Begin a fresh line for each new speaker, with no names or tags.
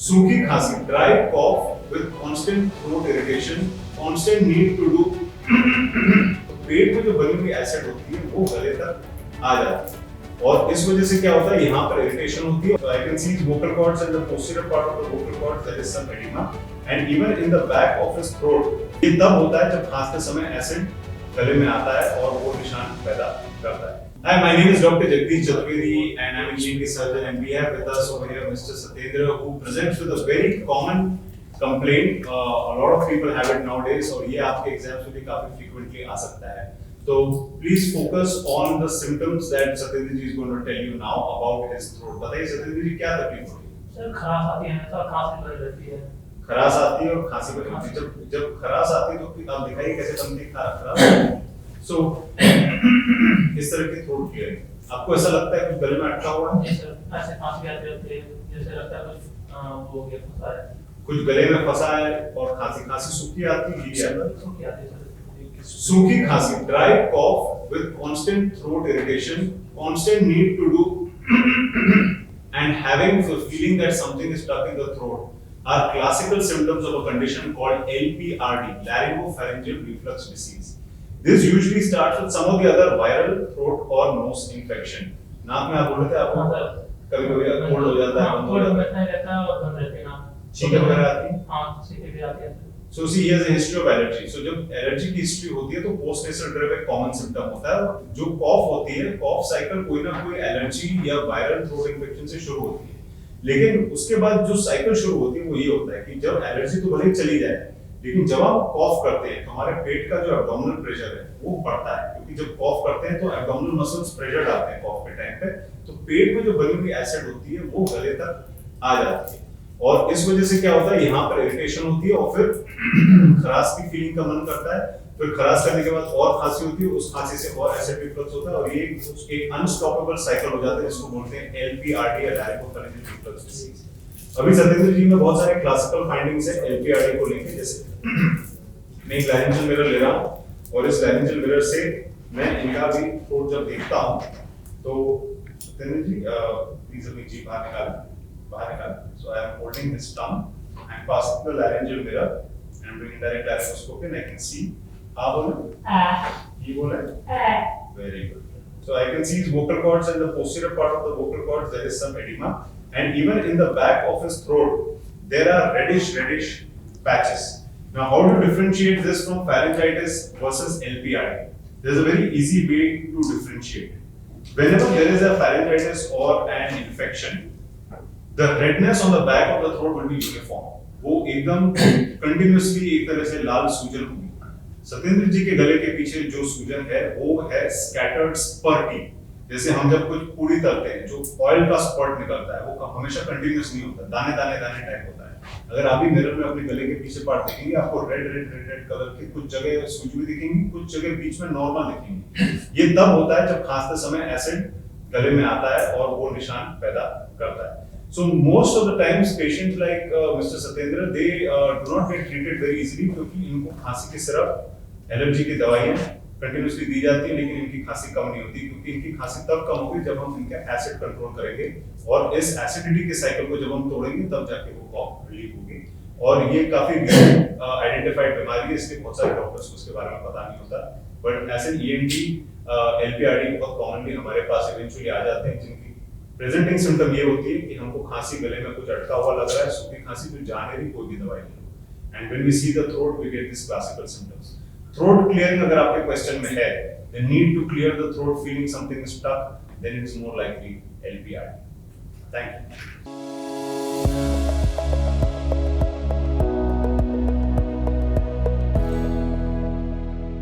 सूखी खांसी, dry cough with constant throat irritation, constant need to do तो पेट में जो बनी हुई एसिड होती है वो गले तक आ जाती है और इस वजह से क्या होता है, यहाँ पर इरिटेशन होती है. I can see his vocal cords and the posterior part of the vocal cords there is some edema and even in the back of his throat. ये तब होता है जब खांसते समय एसिड गले में आता है और वो निशान पैदा करता है. Hi, my name is Dr. Jagdish Chaturvedi and I'm an ENT surgeon and we have with us over here Mr. Satyendra who presents with a very common complaint. A lot of people have it nowadays और ये आपके exams में भी काफी frequently आ सकता है. So please focus on the symptoms that Satyendra ji is going to tell you now about his throat. बताइए Satyendra जी क्या तकलीफ हो रही है?
सर खराश आती है तो खांसी बढ़ जाती है.
खराश आती है और खांसी बढ़ जाती है. जब खराश आती है तो आप दिखाइए कैसे बनती है खराश. So इस तरह की थ्रोट क्लियरिंग, आपको ऐसा लगता है कि गले में अटका हुआ है?
जी सर, ऐसे खांसी आती रहती है जैसे लगता है कुछ वो हो गया फंसा है.
कुछ गले में फंसा है और खांसी सूखी आती है, गीली आती है.
सूखी आती है सर.
सूखी खांसी, dry cough with constant throat irritation, constant need to do and having the feeling that something is stuck in the throat are classical symptoms of a condition called LPRD, laryngopharyngeal reflux disease. This usually starts with some of the other viral throat or nose infection. नाक में आप बोल रहे थे आपको कभी-कभी cold हो जाता है, बंद हो जाता है.
कोल्ड रहता है और बंद रहती है ना.
छींकें वगैरह आती हैं?
हाँ, छींकें भी आती हैं.
So see, he has a history of allergy. So जब एलर्जी की हिस्ट्री होती है तो पोस्ट नेसल ड्रिप एक कॉमन सिम्टम होता है. जो कॉफ होती है, कॉफ साइकिल कोई ना कोई एलर्जी या वायरल थ्रोट इन्फेक्शन से शुरू होती है. लेकिन उसके बाद जो साइकिल शुरू होती है वो ये होता है कि जब एलर्जी तो भले ही चली जाए, लेकिन जब आप कॉफ करते हैं तो हमारे पेट का जो एब्डोमिनल प्रेशर है वो बढ़ता है, क्योंकि जब कॉफ करते हैं तो एब्डोमिनल मसल्स प्रेशर डालते हैं कॉफ के टाइम पे, तो पेट में जो बनी हुई एसिड होती है वो गले तक आ जाती है और इस वजह से क्या होता है, यहाँ पर इरिटेशन होती है और फिर खराश की फीलिंग का मन करता है. फिर खराश करने के बाद और खांसी होती है, उस खांसी से और एसिड रिफ्लक्स होता है और ये एक अनस्टॉपेबल साइकिल हो जाता है जिसको बोलते हैं LPRD या लारिंगोफैरिंजियल रिफ्लक्स डिसीज. अभी सत्येंद्र जी में बहुत सारे क्लासिकल फाइंडिंग्स है LPRD को लेके. जैसे मैं एक लारिंजियल मिरर ले रहा हूँ और इस लारिंजियल मिरर से मैं इनका भी थ्रोट जब देखता हूँ तो सत्येंद्र जी प्लीज अपनी जीभ बाहर निकालें. So I am holding his tongue and passing the laryngeal mirror and doing direct laryngoscopy and I can see. आप बोले? ये बोले? Very good. So I can see his vocal cords and the posterior part of the vocal cords there is some edema and even in the back of his throat there are reddish patches. Now how to differentiate this from pharyngitis versus LPRD? There is a very easy way to differentiate. Whenever there is a pharyngitis or an infection, the redness on the back of the throat will be uniform. वो एकदम continuously एक तरह से लाल सूजन होगी. सत्येंद्र जी के गले के पीछे जो सूजन है वो है scattered spurty. जैसे हम जब कुछ पूरी तलते हैं जो ऑयल का स्पर्ट निकलता है वो हमेशा कंटिन्यूस नहीं होता, दाने टाइप होता है. अगर आप भी मिरर में अपने गले के पीछे पार्ट देखेंगे आपको रेड कलर के कुछ जगह सूजी हुई दिखेंगी, कुछ जगह बीच में नॉर्मल दिखेंगी. ये तब होता है जब खांसते समय एसिड गले में आता है और वो निशान पैदा करता है. So most of the times patients like Mr. Satyendra they do not get treated very easily क्योंकि इनको खांसी की सिरप एलर्जी की दवाइयाँ कंटिन्यूसली दी जाती है लेकिन इनकी खांसी कम नहीं होती, क्योंकि इनकी खांसी तब कम होगी जब हम इनका एसिड कंट्रोल करेंगे और इस एसिडिटी के साइकिल को जब हम तोड़ेंगे तब जाके वो कॉफ रिलीव होगी. और ये काफी आइडेंटिफाइड बीमारी है, इसलिए बहुत सारे डॉक्टर्स को इसके बारे में पता नहीं होता. But as an ENT LPRD बहुत कॉमनली हमारे पास इवेंचुअली आ जाते हैं जिनकी प्रेजेंटिंग सिम्टम ये होती है कि हमको खांसी गले में कुछ अटका हुआ लग रहा है, सूखी खांसी जो जाने भी कोई भी दवाई नहीं. And when we see the throat we get this classical symptoms. Throat clearing अगर आपके क्वेश्चन में है, the need to clear the throat feeling something is stuck, then it is more likely LPRD. Thank you.